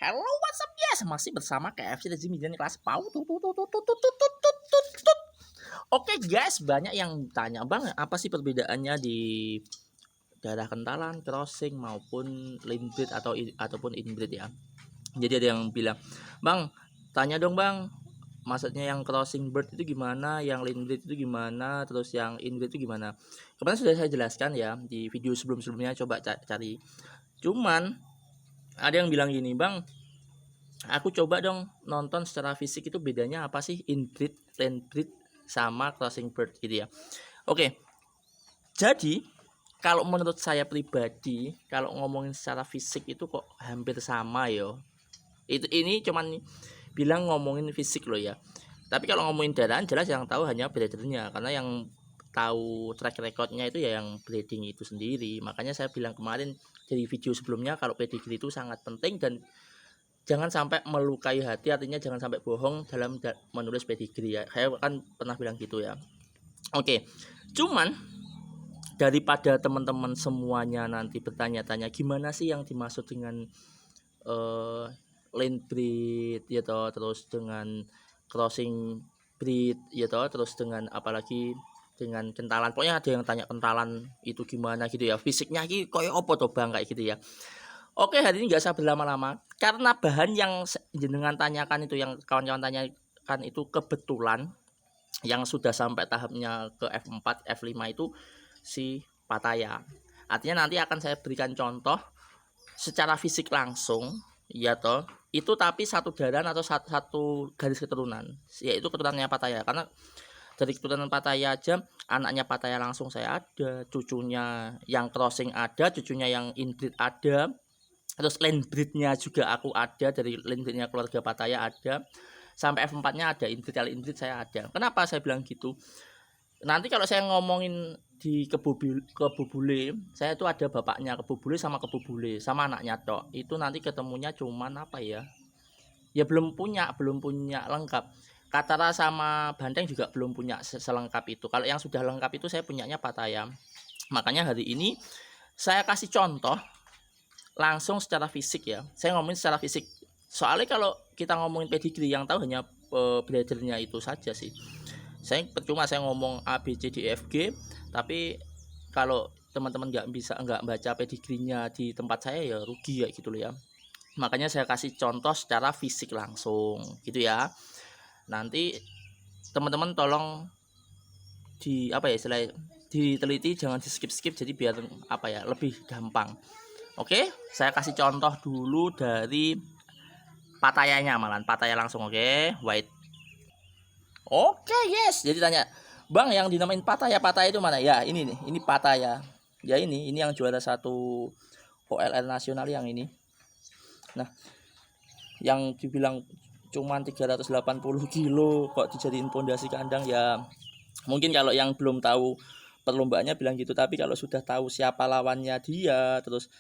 Hello, what's up guys? Masih bersama KFC dan Jimmy dan kelas PAU. Oke guys, banyak yang tanya, Bang, apa sih perbedaannya di darah kentalan, crossing maupun line breed ataupun inbreed ya? Jadi ada yang bilang, Bang, tanya dong Bang, maksudnya yang crossing bird itu gimana, yang line breed itu gimana, terus yang inbreed itu gimana? Kemarin sudah saya jelaskan ya di video sebelum-sebelumnya, coba cari. Cuman ada yang bilang gini, Bang, aku coba dong nonton secara fisik itu bedanya apa sih inbreed, line breed, sama crossing bird gitu ya. Oke, jadi kalau menurut saya pribadi, kalau ngomongin secara fisik itu kok hampir sama yo. Ini cuman bilang ngomongin fisik loh ya. Tapi kalau ngomongin darahan jelas yang tahu hanya breedernya, karena yang tahu track recordnya itu ya yang breeding itu sendiri. Makanya saya bilang kemarin dari video sebelumnya kalau pedigree itu sangat penting dan jangan sampai melukai hati, artinya jangan sampai bohong dalam menulis pedigree ya. Saya kan pernah bilang gitu ya. Oke, cuman daripada teman-teman semuanya nanti bertanya-tanya gimana sih yang dimaksud dengan line breed ya toh, terus dengan crossing breed ya toh, terus dengan apalagi dengan kentalan. Pokoknya ada yang tanya kentalan itu gimana gitu ya, fisiknya iki koyo opo to Bang, kayak gitu ya. Oke, hari ini nggak usah berlama-lama karena bahan yang jenengan tanyakan itu, yang kawan-kawan tanyakan itu kebetulan yang sudah sampai tahapnya ke F4, F5 itu si Pattaya. Artinya nanti akan saya berikan contoh secara fisik langsung, ya toh. Itu tapi satu darah atau satu garis keturunan, yaitu keturunannya Pattaya. Karena dari keturunan Pattaya aja, anaknya Pattaya langsung saya ada, cucunya yang crossing ada, cucunya yang inbreed ada, terus line breednya juga aku ada, dari line breednya keluarga Pattaya ada, sampai F4-nya ada, inbreed saya ada. Kenapa saya bilang gitu? Nanti kalau saya ngomongin di kebubule, saya itu ada bapaknya kebubule sama kebubule sama anaknya tok. Itu nanti ketemunya cuman apa ya? Ya belum punya lengkap. Katara sama Banteng juga belum punya selengkap itu. Kalau yang sudah lengkap itu saya punyanya Pattaya. Makanya hari ini saya kasih contoh langsung secara fisik ya. Saya ngomongin secara fisik. Soalnya kalau kita ngomongin pedigree yang tahu hanya breedernya itu saja sih. Saya percuma saya ngomong A B C D E F G, tapi kalau teman-teman nggak baca pedigree-nya di tempat saya ya rugi ya gitu loh ya. Makanya saya kasih contoh secara fisik langsung gitu ya. Nanti teman-teman tolong di apa ya istilahnya, diteliti, jangan di skip jadi biar apa ya lebih gampang. Oke, saya kasih contoh dulu dari Pattayanya, malan Pattaya langsung. Oke, white. Oke, yes. Jadi tanya, Bang, yang dinamain Pattaya itu mana? Ya, ini nih, ini Pattaya. Ya ini yang juara satu OLR nasional yang ini. Nah, yang dibilang cuman 380 kilo kok dijadiin pondasi kandang ya. Mungkin kalau yang belum tahu perlombaannya bilang gitu, tapi kalau sudah tahu siapa lawannya dia, terus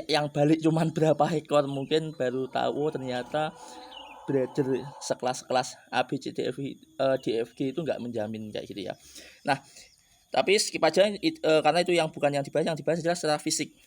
yang balik cuman berapa ekor, mungkin baru tahu ternyata breeder sekelas A B C D F G itu nggak menjamin kayak gitu ya. Nah, tapi skip aja karena itu yang bukan yang dibahas adalah secara fisik.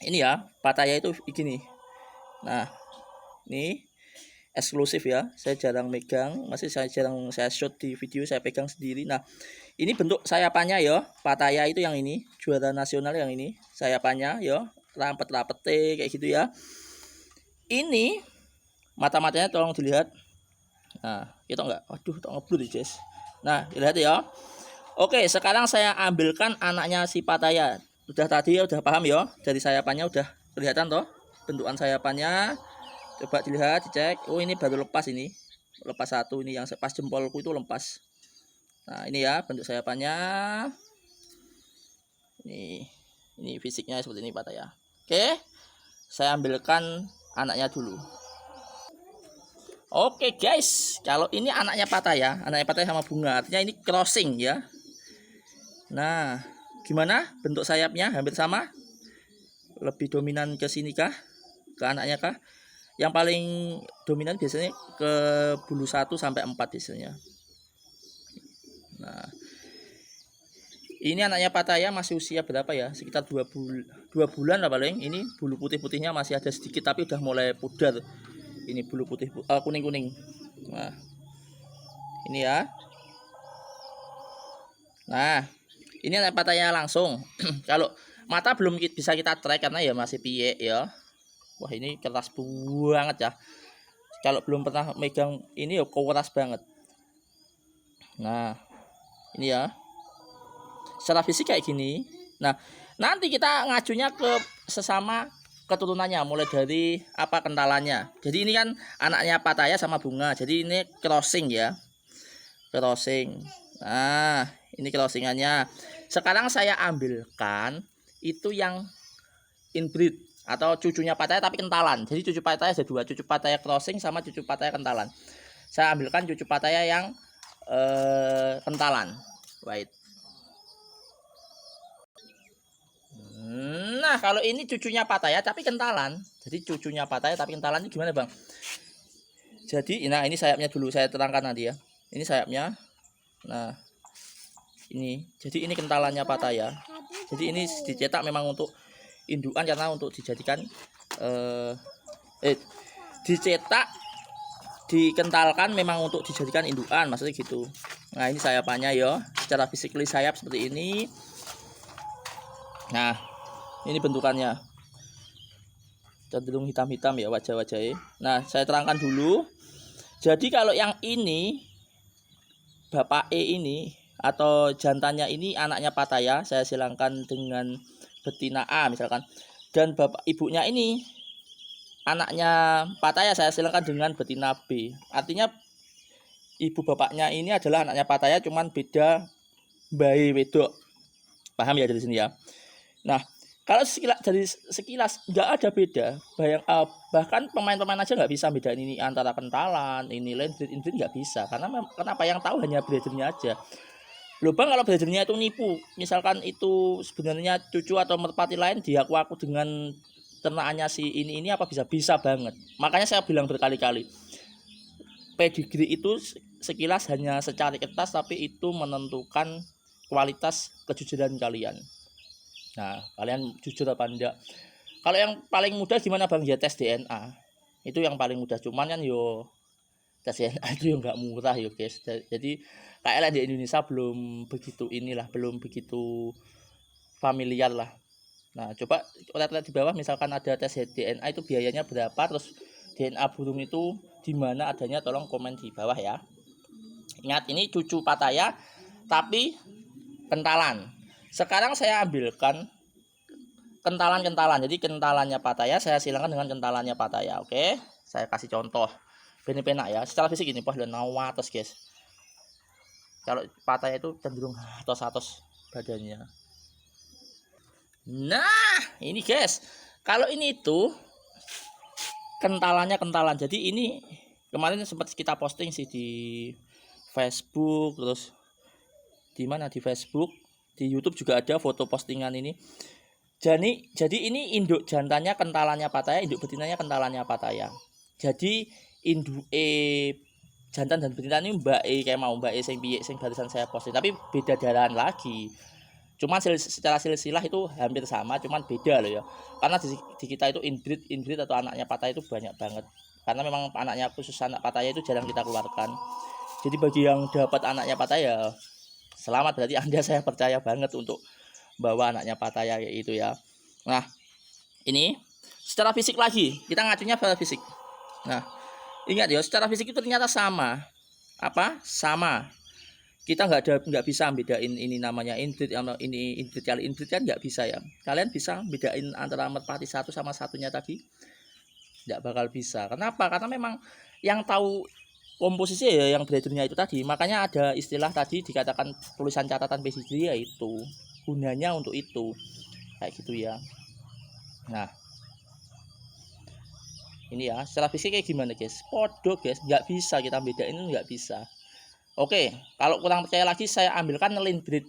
Ini ya, Pattaya itu begini. Nah, ini eksklusif ya. Saya jarang megang, saya shot di video, saya pegang sendiri. Nah, ini bentuk sayapannya ya. Pattaya itu yang ini, juara nasional yang ini. Sayapannya ya, rapet-rapet kayak gitu ya. Ini mata-matanya tolong dilihat. Nah, kita enggak. Waduh, tak ngeblur guys. Nah, lihat ya. Oke, sekarang saya ambilkan anaknya si Pattaya. Tadi udah paham ya, dari sayapannya udah kelihatan toh bentukan sayapannya. Coba dilihat, dicek. Oh, ini baru lepas ini. Lepas satu ini yang pas jempolku itu lepas. Nah, ini ya bentuk sayapannya. Ini fisiknya seperti ini Pattaya. Oke. Saya ambilkan anaknya dulu. Oke guys, kalau ini anaknya Pattaya sama bunga, artinya ini crossing ya. Nah, gimana bentuk sayapnya? Hampir sama? Lebih dominan ke sini kah? Ke anaknya kah? Yang paling dominan biasanya ke bulu 1 sampai 4 biasanya. Nah, Ini anaknya Pattaya masih usia berapa ya? Sekitar 2 bulan lah paling. Ini bulu putih-putihnya masih ada sedikit tapi udah mulai pudar. Ini bulu putih kuning-kuning. Nah, ini ya. Nah, ini anak Pattaya langsung. Kalau mata belum bisa kita track karena ya masih piye ya. Wah, ini keras banget ya. Kalau belum pernah megang ini ya keras banget. Nah, ini ya. Secara fisik kayak gini. Nah, nanti kita ngajunya ke sesama keturunannya, mulai dari apa kentalannya. Jadi ini kan anaknya Pattaya sama bunga. Jadi ini crossing ya. Crossing. Nah, ini crossingannya. Sekarang saya ambilkan itu yang inbreed atau cucunya Pattaya tapi kentalan. Jadi cucu Pattaya ada 2, cucu Pattaya crossing sama cucu Pattaya kentalan. Saya ambilkan cucu Pattaya yang kentalan. Wait. Nah, kalau ini cucunya Pattaya tapi kentalan. Jadi cucunya Pattaya tapi kentalan ini gimana, Bang? Jadi, nah ini sayapnya dulu saya terangkan nanti ya. Ini sayapnya. Nah, ini. Jadi ini kentalannya Pattaya. Jadi ini dicetak memang untuk indukan karena untuk dijadikan dicetak dikentalkan memang untuk dijadikan indukan, maksudnya gitu. Nah, ini sayapannya ya. Secara physically sayap seperti ini. Nah, ini bentukannya cenderung hitam-hitam ya wajah-wajahnya. Nah, saya terangkan dulu. Jadi kalau yang ini Bapak E ini atau jantannya ini anaknya Pattaya, saya silangkan dengan betina A misalkan. Dan bapak ibunya ini anaknya Pattaya, saya silangkan dengan betina B. Artinya ibu bapaknya ini adalah anaknya Pattaya, cuman beda bayi wedok. Paham ya dari sini ya. Nah, kalau dari sekilas nggak ada beda. Bahkan pemain-pemain aja nggak bisa bedain ini antara kentalan, ini landbreed, inbreed nggak bisa. Karena kenapa, yang tahu hanya breedernya aja. Loh Bang, kalau breedernya itu nipu, misalkan itu sebenarnya cucu atau merpati lain diaku-aku dengan ternakannya si ini apa bisa banget. Makanya saya bilang berkali-kali, pedigree itu sekilas hanya secari kertas, tapi itu menentukan kualitas kejujuran kalian. Nah, kalian jujur apa enggak? Kalau yang paling mudah gimana Bang? Ya tes DNA. Itu yang paling mudah. Cuman kan yo tes DNA itu yang nggak murah yo guys. Jadi KLN di Indonesia belum begitu familiar lah. Nah, coba lihat di bawah misalkan ada tes DNA itu biayanya berapa, terus DNA burung itu di mana adanya, tolong komen di bawah ya. Ingat, ini cucu Pattaya tapi kentalan. Sekarang saya ambilkan kentalan. Jadi kentalannya Pattaya saya silangkan dengan kentalannya Pattaya. Oke, saya kasih contoh. Ini penak ya. Secara fisik ini pas dan atas guys. Kalau Pattaya itu cenderung atos badannya. Nah, ini guys. Kalau ini itu kentalan. Jadi ini kemarin sempat kita posting sih di Facebook, terus di mana, di Facebook, di YouTube juga ada foto postingan ini. Jadi ini induk jantannya kentalannya Pattaya, induk betinanya kentalannya Pattaya. Jadi induk jantan dan betina ini Mbak E kayak mau Mbak E sing barisan saya posting, tapi beda darahan lagi. Cuman secara silsilah itu hampir sama, cuman beda loh ya. Karena di kita itu inbreed atau anaknya Pattaya itu banyak banget. Karena memang anaknya khusus anak Pattaya itu jarang kita keluarkan. Jadi bagi yang dapat anaknya Pattaya, selamat, berarti Anda saya percaya banget untuk bawa anaknya Pattaya kayak itu ya. Nah, ini secara fisik lagi, kita ngacunya pada fisik. Nah, ingat ya, secara fisik itu ternyata sama. Apa? Sama. Kita nggak bisa bedain ini namanya inbreed, ini inbreed kali inbreed kan nggak bisa ya. Kalian bisa bedain antara merpati satu sama satunya tadi? Nggak bakal bisa. Kenapa? Karena memang yang tahu komposisi ya yang breedernya itu tadi. Makanya ada istilah tadi dikatakan tulisan catatan pedigree, yaitu gunanya untuk itu. Kayak gitu ya. Nah, ini ya, secara fisik kayak gimana guys? Podo guys, nggak bisa kita bedain, itu nggak bisa. Oke, kalau kurang percaya lagi saya ambilkan landbreed.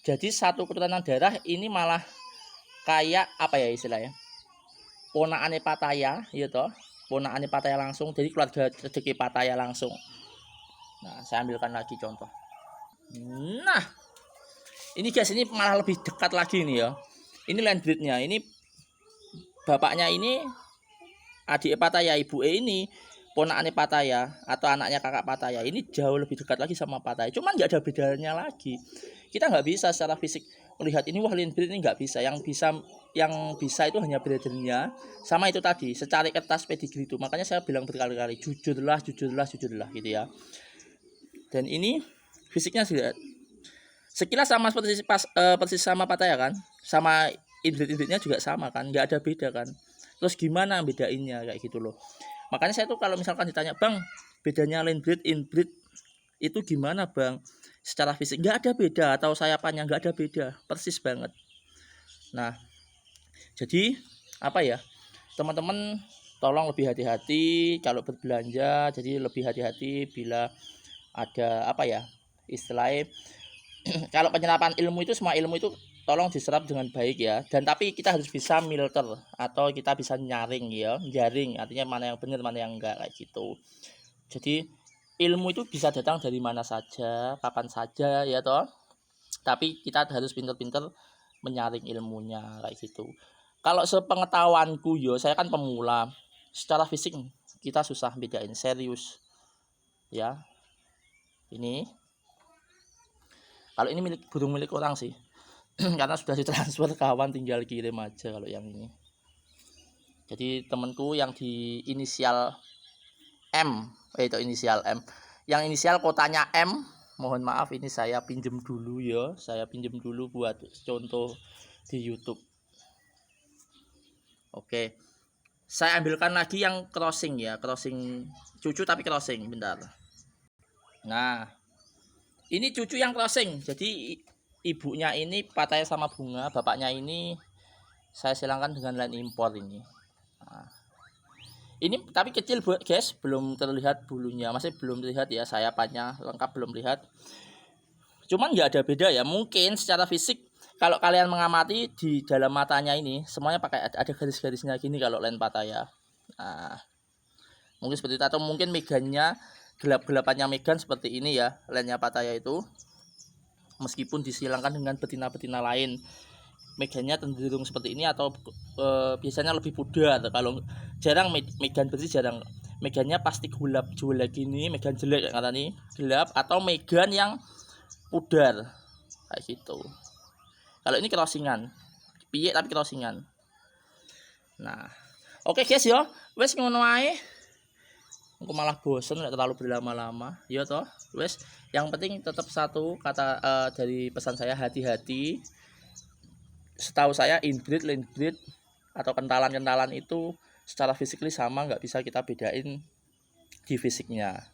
Jadi satu keturunan darah ini malah kayak apa ya istilahnya? Ponakane Pattaya, ya toh? Ponakane Pattaya langsung, jadi keluarga rezeki Pattaya langsung. Nah, saya ambilkan lagi contoh. Nah, Ini guys, ini malah lebih dekat lagi nih ya. Ini land breednya. Ini bapaknya ini adik Pattaya, ibu ini ponakannya Pattaya atau anaknya kakak Pattaya. Ini jauh lebih dekat lagi sama Pattaya. Cuman nggak ada bedanya lagi. Kita nggak bisa secara fisik melihat ini wah land breed, ini nggak bisa. Yang bisa itu hanya breedernya sama itu tadi secari kertas pedigree itu. Makanya saya bilang berkali-kali jujurlah gitu ya. Dan ini fisiknya sudah sekilas sama persis sama Pattaya kan, sama inbreed-inbreednya juga sama kan, nggak ada beda kan. Terus gimana bedainnya kayak gitu loh. Makanya saya tuh kalau misalkan ditanya, bang bedanya land breed inbreed itu gimana bang secara fisik, nggak ada beda, atau sayapannya nggak ada beda, persis banget. Nah jadi apa ya, teman-teman tolong lebih hati-hati kalau berbelanja. Jadi lebih hati-hati bila ada apa ya istilahnya kalau penyerapan ilmu itu, semua ilmu itu tolong diserap dengan baik ya. Dan tapi kita harus bisa filter atau kita bisa nyaring ya, jaring, artinya mana yang benar mana yang enggak kayak gitu. Jadi ilmu itu bisa datang dari mana saja, kapan saja ya toh. Tapi kita harus pinter-pinter menyaring ilmunya kayak gitu. Kalau sepengetahuanku yo, saya kan pemula, secara fisik kita susah bedain, serius ya. Ini kalau ini burung milik orang sih karena sudah ditransfer kawan, tinggal kirim aja kalau yang ini. Jadi temanku yang di inisial M, itu inisial M, yang inisial kotanya M, mohon maaf ini saya pinjem dulu ya, saya pinjem dulu buat contoh di YouTube. Oke, saya ambilkan lagi yang crossing ya, crossing cucu tapi crossing, bentar. Nah ini cucu yang crossing, jadi ibunya ini Pattaya sama bunga, bapaknya ini saya silangkan dengan line impor ini. Nah, ini tapi kecil guys, belum terlihat bulunya, masih belum terlihat ya, sayapannya lengkap belum lihat. Cuman nggak ada beda ya, mungkin secara fisik kalau kalian mengamati di dalam matanya ini semuanya pakai ada garis-garisnya gini kalau line Pattaya. Nah, mungkin seperti itu, atau mungkin megannya gelap-gelapannya megan seperti ini ya, line-nya Pattaya itu. Meskipun disilangkan dengan betina-betina lain, megannya cenderung seperti ini, atau biasanya lebih pudar. Kalau jarang megan bersih, jarang megannya pasti gelap jelek gini, megan jelek kata nih gelap, atau megan yang pudar kayak gitu. Kalau ini crossingan piye tapi crossingan. Nah oke guys yo, wes ngono ae. Aku malah bosen nggak terlalu berlama-lama ya toh. Wes yang penting tetap satu kata dari pesan saya, hati-hati. Setahu saya inbreed, land breed atau kentalan-kentalan itu secara fisikly sama, nggak bisa kita bedain di fisiknya.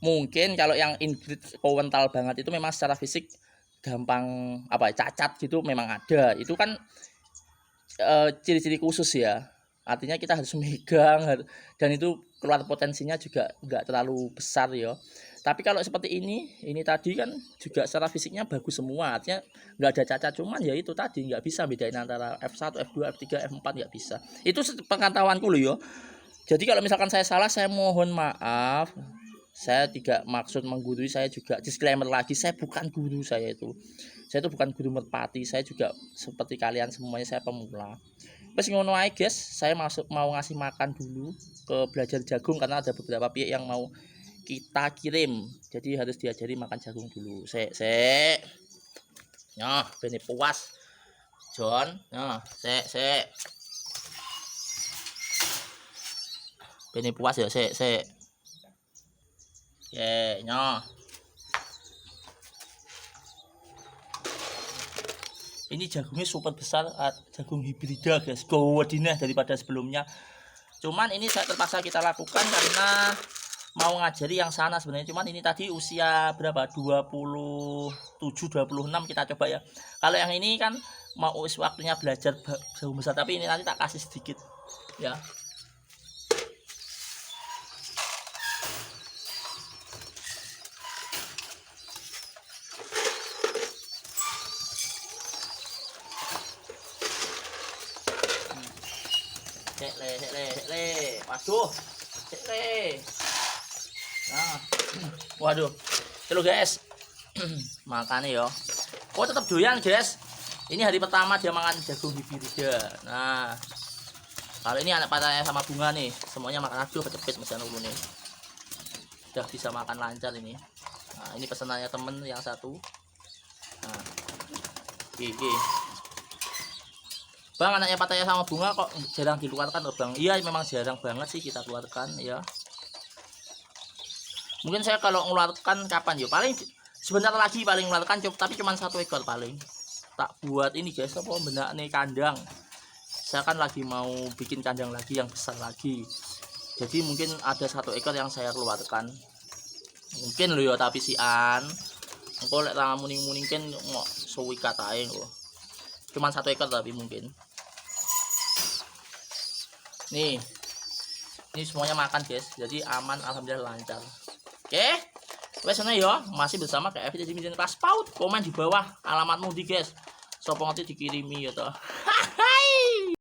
Mungkin kalau yang inbreed kowental banget itu memang secara fisik gampang apa cacat gitu memang ada, itu kan ciri-ciri khusus ya, artinya kita harus megang dan itu keluar potensinya juga nggak terlalu besar ya. Tapi kalau seperti ini tadi kan juga secara fisiknya bagus semua, artinya nggak ada cacat. Cuman ya itu tadi nggak bisa bedain antara F1, F2, F3, F4, nggak bisa. Itu pengetahuanku loh ya. Jadi kalau misalkan saya salah, saya mohon maaf. Saya tidak maksud menggurui, saya juga disclaimer lagi, saya bukan guru, saya itu bukan guru merpati, saya juga seperti kalian semuanya, saya pemula. Terus ngono ae guys, saya mau ngasih makan dulu ke belajar jagung karena ada beberapa pihak yang mau kita kirim, jadi harus diajari makan jagung dulu. Nah bene puas John, nah bene puas ya nyoh. Ini jagungnya super besar, jagung hibrida guys, gowedinah daripada sebelumnya. Cuman ini saya terpaksa kita lakukan karena mau ngajari yang sana sebenarnya. Cuman ini tadi usia berapa, 27 26 kita coba ya. Kalau yang ini kan mau waktunya belajar jagung besar, tapi ini nanti tak kasih sedikit ya. Waduh, nah, waduh, halo guys, makanya yo, Oh tetap doyan guys. Ini hari pertama dia makan jagung hibrida. Nah kalau ini anak patahnya sama bunga nih, semuanya makan. Aduh kecepit mesin dulu nih. Udah bisa makan lancar ini. Nah ini pesanannya temen yang satu. Nah oke. Bang, anaknya patahnya sama bunga kok jarang dikeluarkan loh bang. Iya memang jarang banget sih kita keluarkan ya. Mungkin saya kalau ngeluarkan kapan yuk, paling sebentar lagi paling ngeluarkan, tapi cuma 1 ekor paling. Tak buat ini guys, apa benak nih kandang. Saya kan lagi mau bikin kandang lagi yang besar lagi. Jadi mungkin ada 1 ekor yang saya keluarkan. Mungkin loh ya, tapi sian. Engko lek ra muning-muning kan ngok suwi katae kok. Cuman 1 ekor tapi mungkin. Nih. Ini semuanya makan guys. Jadi aman, alhamdulillah lancar. Oke. Wes ya, masih bersama KF Jimmy Kelas PAUD. Komen di bawah alamatmu di guys. Sopo ngerti dikirimi ya toh.